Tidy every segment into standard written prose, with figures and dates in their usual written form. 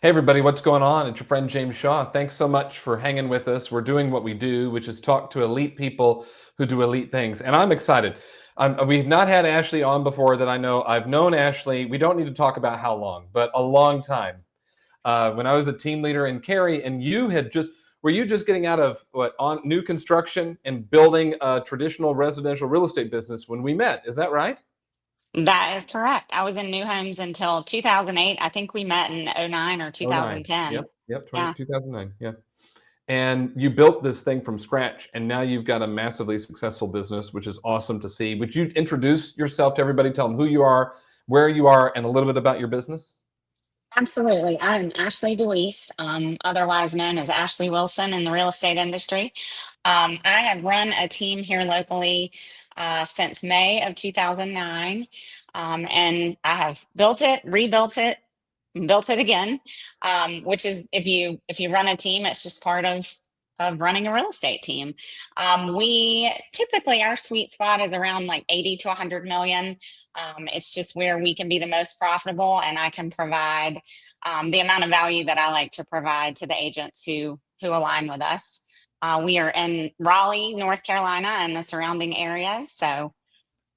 Hey everybody, what's going on? It's your friend James Shaw. Thanks so much for hanging with us. We're doing what we do, which is talk to elite people who do elite things. And I'm excited. We've not had Ashley on before that I know. I've known Ashley, we don't need to talk about how long, but a long time. When I was a team leader in Cary, and were you just getting out of on new construction and building a traditional residential real estate business when we met? Is that right? That is correct. I was in new homes until 2008. I think we met in '09 or Oh nine. Yep, 2010. yep, Yeah, 2009. Yeah. And you built this thing from scratch, and now you've got a massively successful business, which is awesome to see. Would you introduce yourself to everybody, tell them who you are, where you are, and a little bit about your business? absolutely. I'm Ashley DeWeese, otherwise known as Ashley Wilson in the real estate industry. I have run a team here locally since May of 2009, and I have built it, rebuilt it, built it again, which is if you run a team, it's just part of running a real estate team. We typically our sweet spot is around like 80 to 100 million. It's just where we can be the most profitable, and I can provide the amount of value that I like to provide to the agents who align with us. We are in Raleigh, North Carolina, and the surrounding areas. So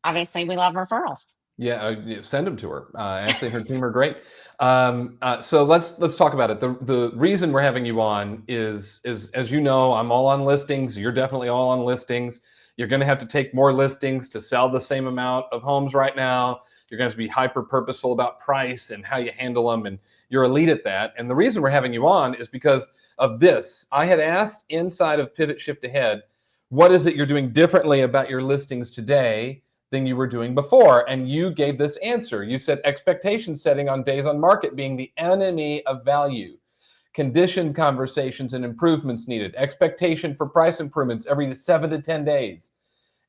obviously, we love referrals. Yeah, send them to her. Ashley and her team are great. So let's talk about it. The reason we're having you on is as you know, I'm all on listings. You're definitely all on listings. You're going to have to take more listings to sell the same amount of homes right now. You're going to be hyper purposeful about price and how you handle them, and you're elite at that. And the reason we're having you on is because of this. I had asked inside of Pivot Shift Ahead, what is it you're doing differently about your listings today than you were doing before? And you gave this answer. You said expectation setting on days on market being the enemy of value. Condition conversations and improvements needed. Expectation for price improvements every 7 to 10 days.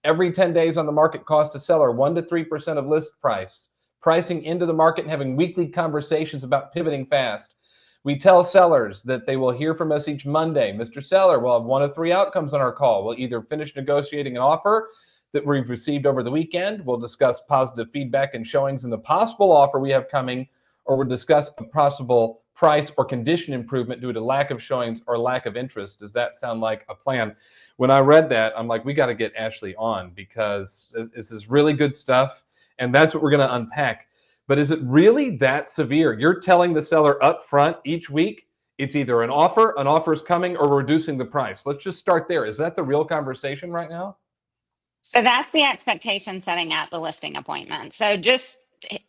Every 10 days on the market costs a seller 1 to 3% of list price. Pricing into the market and having weekly conversations about pivoting fast. We tell sellers that they will hear from us each Monday. Mr. Seller, we'll have one of three outcomes on our call. We'll either finish negotiating an offer that we've received over the weekend. We'll discuss positive feedback and showings in the possible offer we have coming, or we'll discuss a possible price or condition improvement due to lack of showings or lack of interest. Does that sound like a plan? When I read that, I'm like, we got to get Ashley on because this is really good stuff. And that's what we're going to unpack. But is it really that severe? You're telling the seller up front each week, it's either an offer is coming, or we're reducing the price. Let's just start there. Is that the real conversation right now? So that's the expectation setting at the listing appointment. So just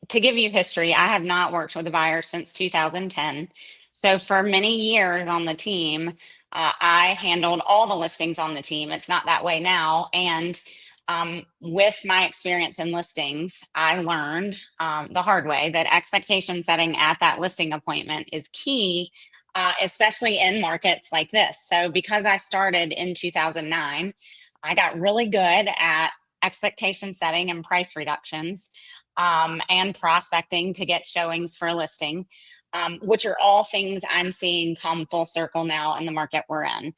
to give you history, I have not worked with a buyer since 2010. So for many years on the team, I handled all the listings on the team. It's not that way now. And with my experience in listings, I learned the hard way that expectation setting at that listing appointment is key, especially in markets like this. So because I started in 2009, I got really good at expectation setting and price reductions, and prospecting to get showings for a listing, which are all things I'm seeing come full circle now in the market we're in.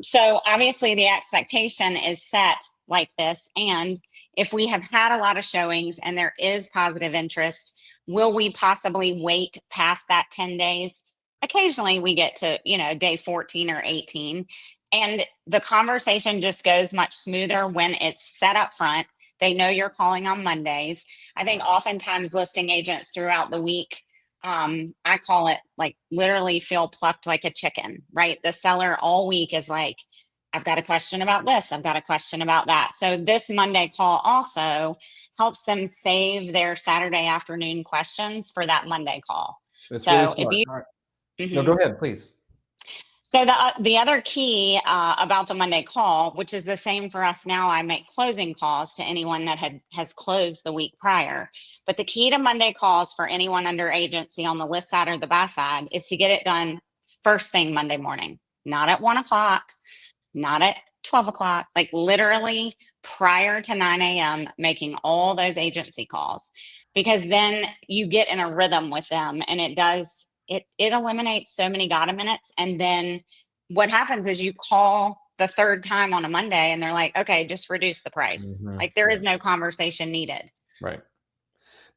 So obviously the expectation is set like this. And if we have had a lot of showings and there is positive interest, will we possibly wait past that 10 days? Occasionally we get to, day 14 or 18. And the conversation just goes much smoother when it's set up front. They know you're calling on Mondays. I think oftentimes listing agents throughout the week, I call it like literally feel plucked like a chicken, right? The seller all week is like, I've got a question about this. I've got a question about that. So this Monday call also helps them save their Saturday afternoon questions for that Monday call. It's really So if smart. you, All right. No, go Mhm. ahead, please. So the other key about the Monday call, which is the same for us now, I make closing calls to anyone that has closed the week prior. But the key to Monday calls for anyone under agency on the list side or the buy side is to get it done first thing Monday morning, not at 1 o'clock, not at 12 o'clock, like literally prior to 9 a.m., making all those agency calls, because then you get in a rhythm with them, and it eliminates so many gota minutes. And then what happens is you call the third time on a Monday and they're like, okay, just reduce the price. Mhm. Like there Yeah, is no conversation needed. right.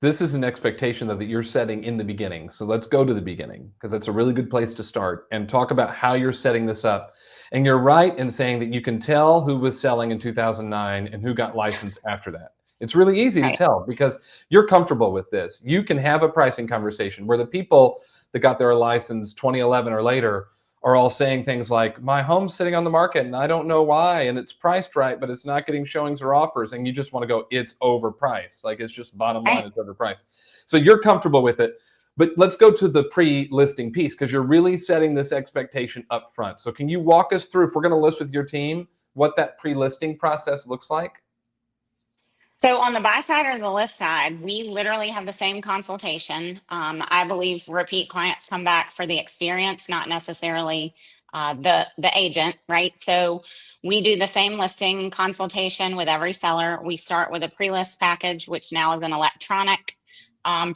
this is an expectation though that you're setting in the beginning. So let's go to the beginning because that's a really good place to start and talk about how you're setting this up. And you're right in saying that you can tell who was selling in 2009 and who got licensed after that. It's really easy to Right. tell because you're comfortable with this. You can have a pricing conversation where the people that got their license 2011 or later are all saying things like, my home's sitting on the market and I don't know why, and it's priced right, but it's not getting showings or offers. And you just want to go, it's overpriced. Like, it's just bottom line, Right. it's overpriced. So you're comfortable with it. But let's go to the pre-listing piece because you're really setting this expectation up front. So can you walk us through, if we're going to list with your team, what that pre-listing process looks like? So on the buy side or the list side, we literally have the same consultation. I believe repeat clients come back for the experience, not necessarily the agent, right? So we do the same listing consultation with every seller. We start with a pre-list package, which now is an electronic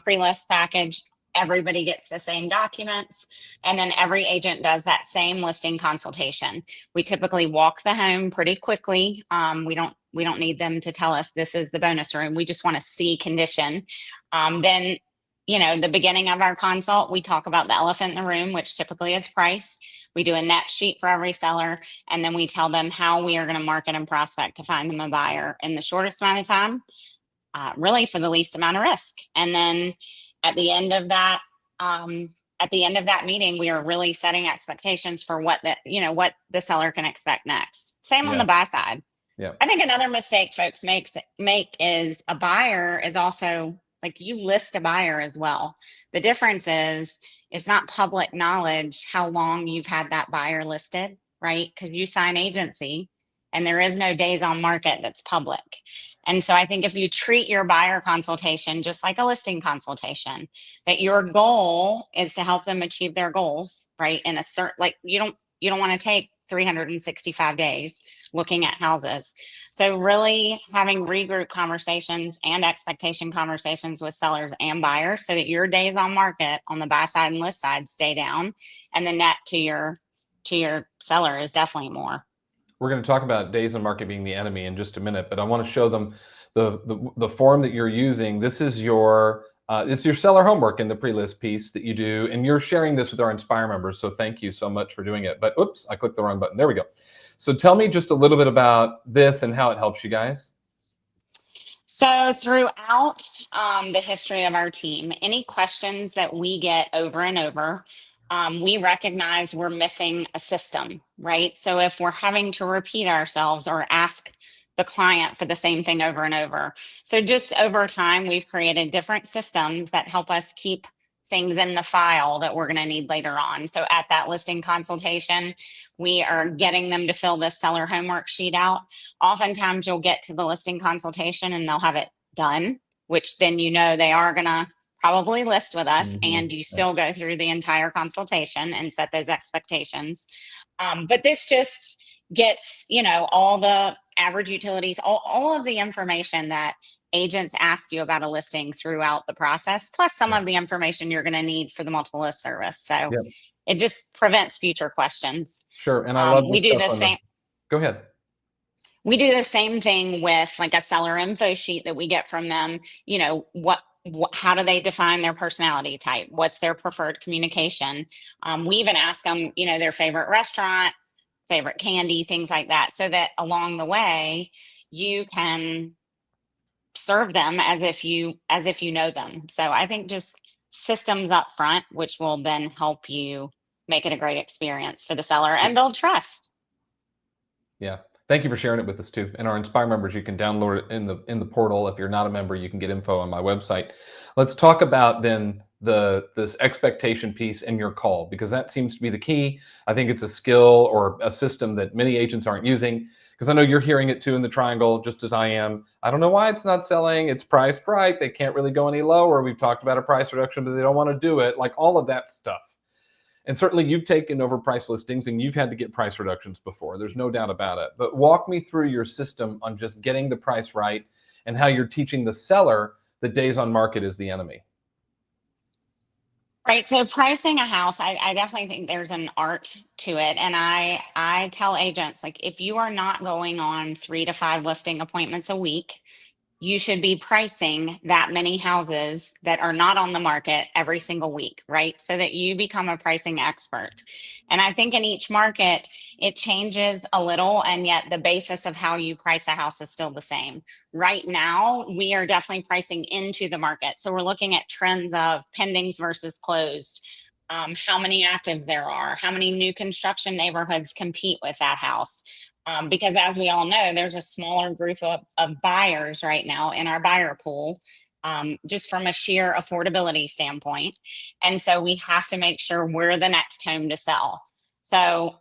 pre-list package. Everybody gets the same documents, and then every agent does that same listing consultation. We typically walk the home pretty quickly. We don't need them to tell us this is the bonus room. We just want to see condition. Then, the beginning of our consult, we talk about the elephant in the room, which typically is price. We do a net sheet for every seller, and then we tell them how we are going to market and prospect to find them a buyer in the shortest amount of time, really for the least amount of risk. And then at the end of that, meeting, we are really setting expectations for what the seller can expect next. Same on Yeah. the buy side. Yeah. I think another mistake folks make is a buyer is also like, you list a buyer as well. The difference is it's not public knowledge how long you've had that buyer listed, right? Because you sign agency and there is no days on market that's public. And so I think if you treat your buyer consultation just like a listing consultation, that your goal is to help them achieve their goals, right? In a certain, like, you don't want to take 365 days looking at houses. So really having regroup conversations and expectation conversations with sellers and buyers so that your days on market on the buy side and list side stay down, and the net to your seller is definitely more. We're going to talk about days on market being the enemy in just a minute, but I want to show them the form that you're using. This is it's your seller homework in the pre-list piece that you do, and you're sharing this with our Inspire members. So thank you so much for doing it. But oops, I clicked the wrong button. There we go. So tell me just a little bit about this and how it helps you guys. So throughout the history of our team, any questions that we get over and over, we recognize we're missing a system, right? So if we're having to repeat ourselves or ask the client for the same thing over and over. So just over time, we've created different systems that help us keep things in the file that we're going to need later on. So at that listing consultation, we are getting them to fill this seller homework sheet out. Oftentimes you'll get to the listing consultation and they'll have it done, which then they are going to probably list with us, and you still go through the entire consultation and set those expectations. But this just gets, all the average utilities, all of the information that agents ask you about a listing throughout the process, plus some of the information you're going to need for the multiple list service. So Yeah. it just prevents future questions. Sure. And I love We this do stuff the same. Go ahead. We do the same thing with like a seller info sheet that we get from them. How do they define their personality type? What's their preferred communication? We even ask them, their favorite restaurant, favorite candy, things like that, so that along the way you can serve them as if you know them. So I think just systems up front, which will then help you make it a great experience for the seller and build trust. Yeah. Thank you for sharing it with us too. And our Inspire members, you can download it in the portal. If you're not a member, you can get info on my website. Let's talk about then this expectation piece in your call, because that seems to be the key. I think it's a skill or a system that many agents aren't using, because I know you're hearing it too in the triangle, just as I am. I don't know why it's not selling. It's priced right. They can't really go any lower. We've talked about a price reduction, but they don't want to do it. Like all of that stuff. And certainly you've taken over price listings and you've had to get price reductions before. There's no doubt about it. But walk me through your system on just getting the price right and how you're teaching the seller that days on market is the enemy. Right. So pricing a house, I definitely think there's an art to it. And I tell agents, like, if you are not going on 3 to 5 listing appointments a week, you should be pricing that many houses that are not on the market every single week, right? So that you become a pricing expert. And I think in each market, it changes a little, and yet the basis of how you price a house is still the same. Right now, we are definitely pricing into the market. So we're looking at trends of pendings versus closed, how many active there are, how many new construction neighborhoods compete with that house. Because as we all know, there's a smaller group of buyers right now in our buyer pool, just from a sheer affordability standpoint. And so we have to make sure we're the next home to sell. So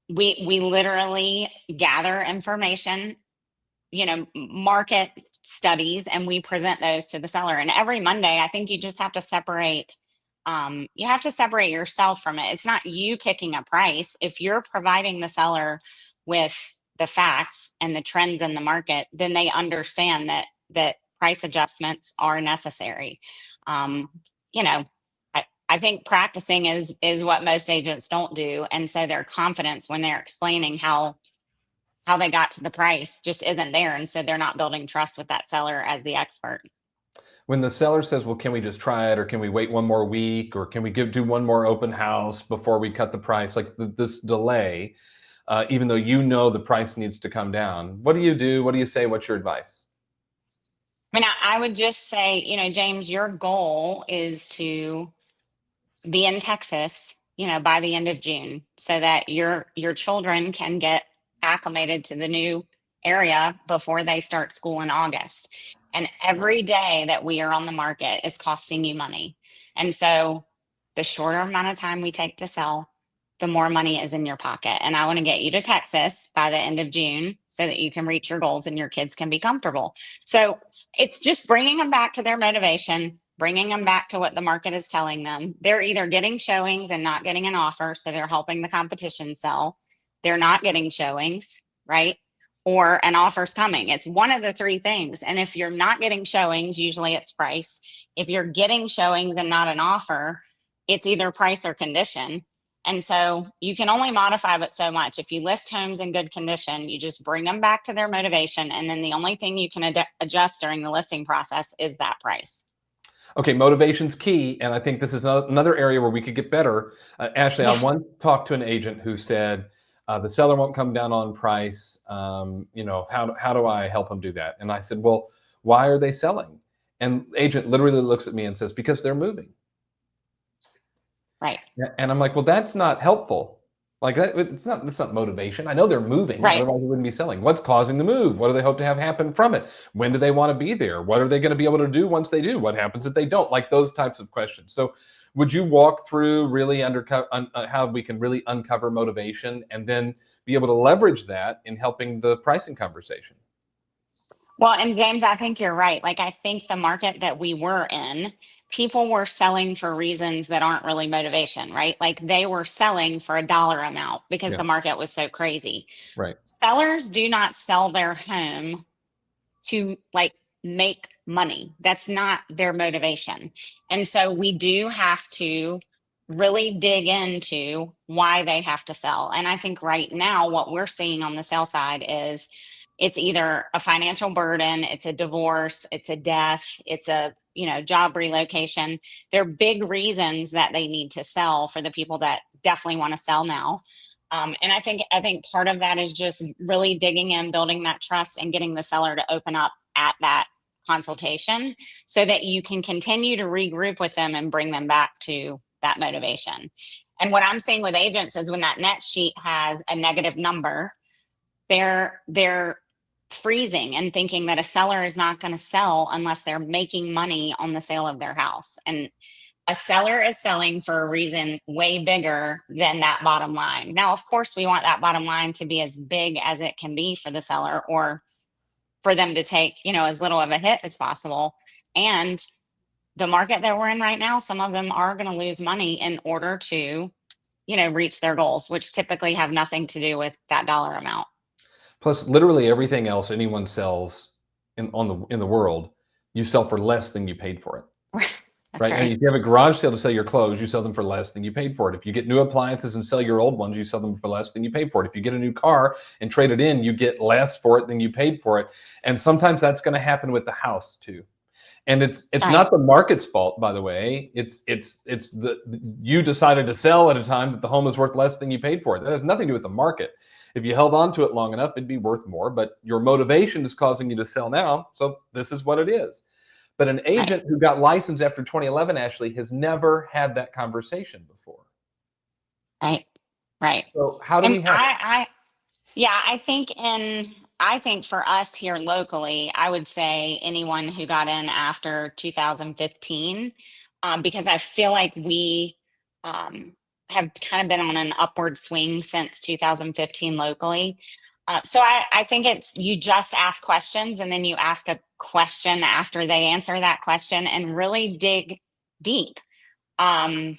we literally gather information, market studies, and we present those to the seller. And every Monday, I think you just have to separate. You have to separate yourself from it. It's not you picking a price. If you're providing the seller with the facts and the trends in the market, then they understand that price adjustments are necessary. Um, you know, I think practicing is what most agents don't do, and so their confidence when they're explaining how they got to the price just isn't there, and so they're not building trust with that seller as the expert. When the seller says, well, can we just try it, or can we wait one more week, or can we do one more open house before we cut the price, like this delay, even though the price needs to come down, what do you do? What do you say? What's your advice? I mean, I would just say, James, your goal is to be in Texas, by the end of June, so that your children can get acclimated to the new area before they start school in August. And every day that we are on the market is costing you money. And so the shorter amount of time we take to sell, the more money is in your pocket. And I want to get you to Texas by the end of June so that you can reach your goals and your kids can be comfortable. So it's just bringing them back to their motivation, bringing them back to what the market is telling them. They're either getting showings and not getting an offer, so they're helping the competition sell. They're not getting showings, right? Or an offer's coming. It's one of the three things. And if you're not getting showings, usually it's price. If you're getting showings and not an offer, it's either price or condition. And so you can only modify but so much. If you list homes in good condition, you just bring them back to their motivation. And then the only thing you can adjust during the listing process is that price. Okay, motivation's key, and I think this is another area where we could get better. Ashley, I Yeah. once talked to an agent who said the seller won't come down on price. How do I help them do that? And I said, well, why are they selling? And the agent literally looks at me and says, because they're moving. Right. And I'm like, well, that's not helpful. Like it's not motivation. I know they're moving, Right. otherwise they wouldn't be selling. What's causing the move? What do they hope to have happen from it? When do they want to be there? What are they going to be able to do once they do? What happens if they don't? Like those types of questions. So would you walk through really how we can really uncover motivation and then be able to leverage that in helping the pricing conversation? Well, and James, I think you're right. Like, I think the market that we were in, people were selling for reasons that aren't really motivation, right? Like, they were selling for a dollar amount because Yeah, the market was so crazy. right. Sellers do not sell their home to like make money. That's not their motivation. And so we do have to really dig into why they have to sell. And I think right now, what we're seeing on the sell side is it's either a financial burden, it's a divorce, it's a death, it's a job relocation. They're big reasons that they need to sell for the people that definitely want to sell now. And I think part of that is just really digging in, building that trust, and getting the seller to open up at that consultation so that you can continue to regroup with them and bring them back to that motivation. And what I'm seeing with agents is when that net sheet has a negative number, they're freezing and thinking that a seller is not going to sell unless they're making money on the sale of their house. And a seller is selling for a reason way bigger than that bottom line. Now, of course, we want that bottom line to be as big as it can be for the seller, or for them to take, as little of a hit as possible. And the market that we're in right now, some of them are going to lose money in order to, reach their goals, which typically have nothing to do with that dollar amount. Plus, literally everything else anyone sells in the world, you sell for less than you paid for it. That's right? And right. if you have a garage sale to sell your clothes, you sell them for less than you paid for it. If you get new appliances and sell your old ones, you sell them for less than you paid for it. If you get a new car and trade it in, you get less for it than you paid for it. And sometimes that's going to happen with the house too. And it's Right. not the market's fault, by the way. It's you decided to sell at a time that the home is worth less than you paid for it. That has nothing to do with the market. If you held on to it long enough, it'd be worth more. But your motivation is causing you to sell now, so this is what it is. But an Right. agent who got licensed after 2011, Ashley, has never had that conversation before. Right. Right. So how do And we have it? yeah, I think for us here locally, I would say anyone who got in after 2015, because I feel like we um, have kind of been on an upward swing since 2015 locally. So I think it's you just ask questions and then you ask a question after they answer that question and really dig deep. Um,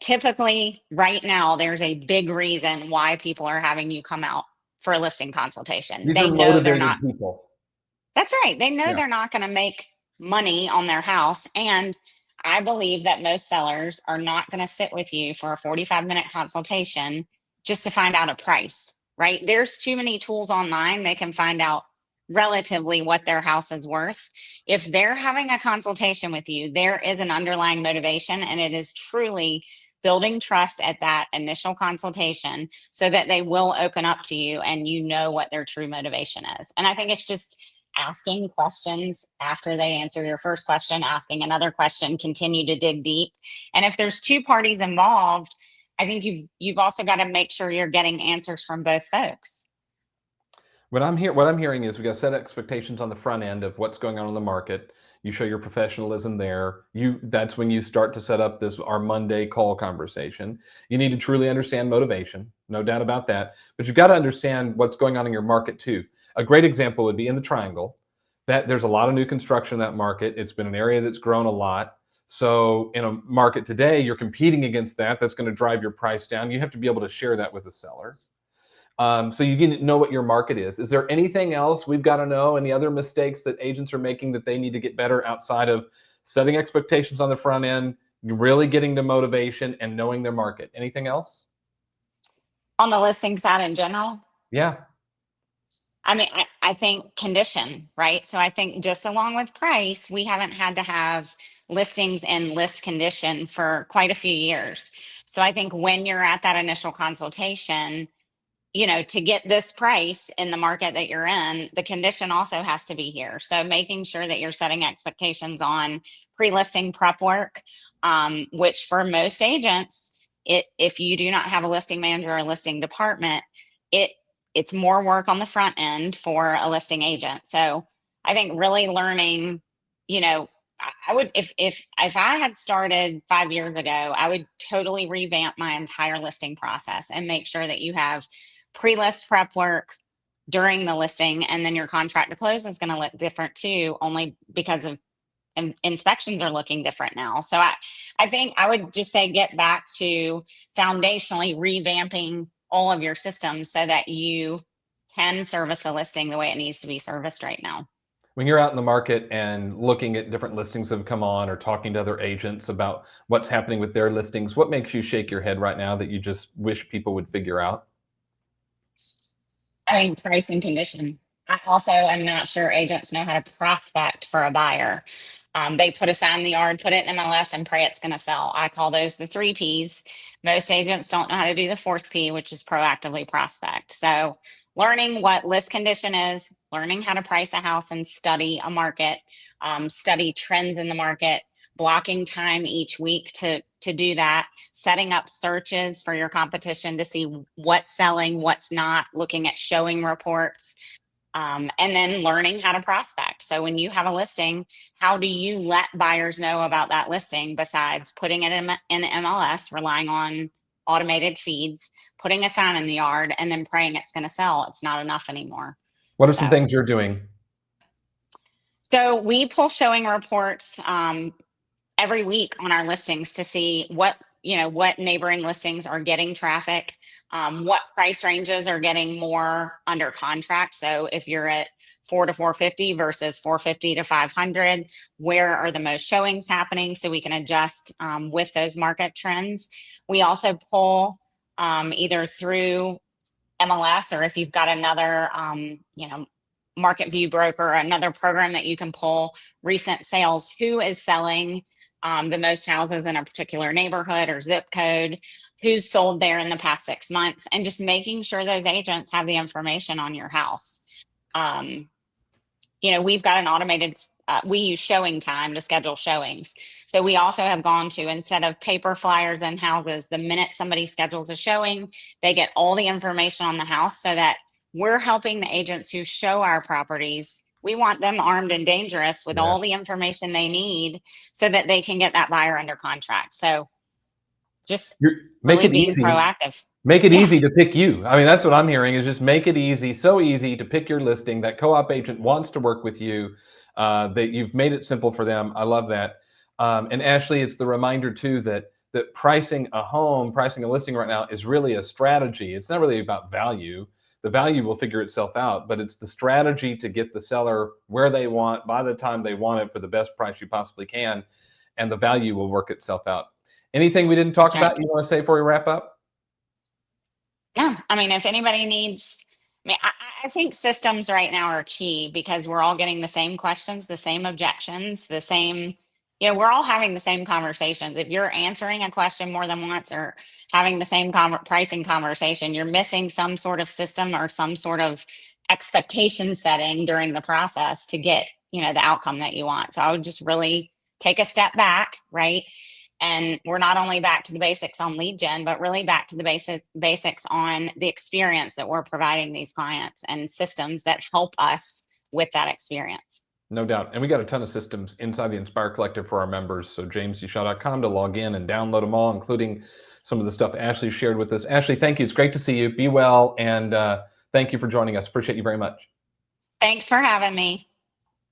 Typically, right now, there's a big reason why people are having you come out for a listing consultation. These are They know they're motivated not, people. that's right. They know Yeah. they're not going to make money on their house. And I believe that most sellers are not going to sit with you for a 45-minute consultation just to find out a price, right? There's too many tools online. They can find out relatively what their house is worth. If they're having a consultation with you, there is an underlying motivation, and it is truly building trust at that initial consultation so that they will open up to you and you know what their true motivation is. And I think it's just asking questions after they answer your first question, asking another question, continue to dig deep. And if there's two parties involved, I think you've also got to make sure you're getting answers from both folks. What I'm hearing is we got to set expectations on the front end of what's going on in the market. You show your professionalism there. That's when you start to set up this our Monday call conversation. You need to truly understand motivation, no doubt about that. But you've got to understand what's going on in your market too. A great example would be in the Triangle. That there's a lot of new construction in that market. It's been an area that's grown a lot. So in a market today, you're competing against that. That's going to drive your price down. You have to be able to share that with the seller. So you need to know what your market is. Is there anything else we've got to know? Any other mistakes that agents are making that they need to get better outside of setting expectations on the front end, really getting to motivation and knowing their market? Anything else? On the listing side in general, Yeah. I mean, I think condition, right? So I think just along with price, we haven't had to have listings in list condition for quite a few years. So I think when you're at that initial consultation, to get this price in the market that you're in, the condition also has to be here. So making sure that you're setting expectations on pre-listing prep work, which for most agents, if you do not have a listing manager or a listing department, it it's more work on the front end for a listing agent. So I think really learning, you know, I would if I had started 5 years ago, I would totally revamp my entire listing process and make sure that you have pre-list prep work during the listing, and then your contract to close is going to look different too, only because of inspections are looking different now. So I think I would just say get back to foundationally revamping all of your systems so that you can service a listing the way it needs to be serviced right now. When you're out in the market and looking at different listings that have come on or talking to other agents about what's happening with their listings, what makes you shake your head right now that you just wish people would figure out? I mean, price and condition. I also am not sure agents know how to prospect for a buyer. They put a sign in the yard, put it in MLS, and pray it's going to sell. I call those the three P's. Most agents don't know how to do the fourth P, which is proactively prospect. So, learning what list condition is, learning how to price a house and study a market, study trends in the market, blocking time each week to do that, setting up searches for your competition to see what's selling, what's not, looking at showing reports, and then learning how to prospect. So when you have a listing, how do you let buyers know about that listing besides putting it in MLS, relying on automated feeds, putting a sign in the yard, and then praying it's going to sell? It's not enough anymore. What are some So, things you're doing? so we pull showing reports every week on our listings to see what what neighboring listings are getting traffic, what price ranges are getting more under contract. So if you're at 4 to 450 versus 450 to 500, where are the most showings happening, so we can adjust with those market trends. We also pull either through MLS, or if you've got another market view broker, another program that you can pull recent sales, who is selling the most houses in a particular neighborhood or zip code, who's sold there in the past 6 months, and just making sure those agents have the information on your house. We've got an automated, we use showing time to schedule showings. So we also have gone to, instead of paper flyers and houses, the minute somebody schedules a showing, they get all the information on the house, so that we're helping the agents who show our properties. We want them armed and dangerous with all the information they need, so that they can get that buyer under contract. So just make really it being easy. proactive. Make it easy to pick you. I mean, that's what I'm hearing, is just make it easy, so easy to pick your listing. That co-op agent wants to work with you, that you've made it simple for them. I love that. And Ashley, it's the reminder too that pricing a listing right now is really a strategy. It's not really about value. The value will figure itself out, but it's the strategy to get the seller where they want by the time they want it for the best price you possibly can, and the value will work itself out. Anything we didn't talk about you want to say before we wrap up? Yeah, I mean, if anybody needs, I think systems right now are key, because we're all getting the same questions, the same objections, the same, we're all having the same conversations. If you're answering a question more than once, or having the same pricing conversation, you're missing some sort of system or some sort of expectation setting during the process to get, the outcome that you want. So I would just really take a step back, right? And we're not only back to the basics on lead gen, but really back to the basics on the experience that we're providing these clients, and systems that help us with that experience. No doubt. And we got a ton of systems inside the Inspire Collective for our members. So jamesdshaw.com to log in and download them all, including some of the stuff Ashley shared with us. Ashley, thank you. It's great to see you. Be well. And thank you for joining us. Appreciate you very much. Thanks for having me.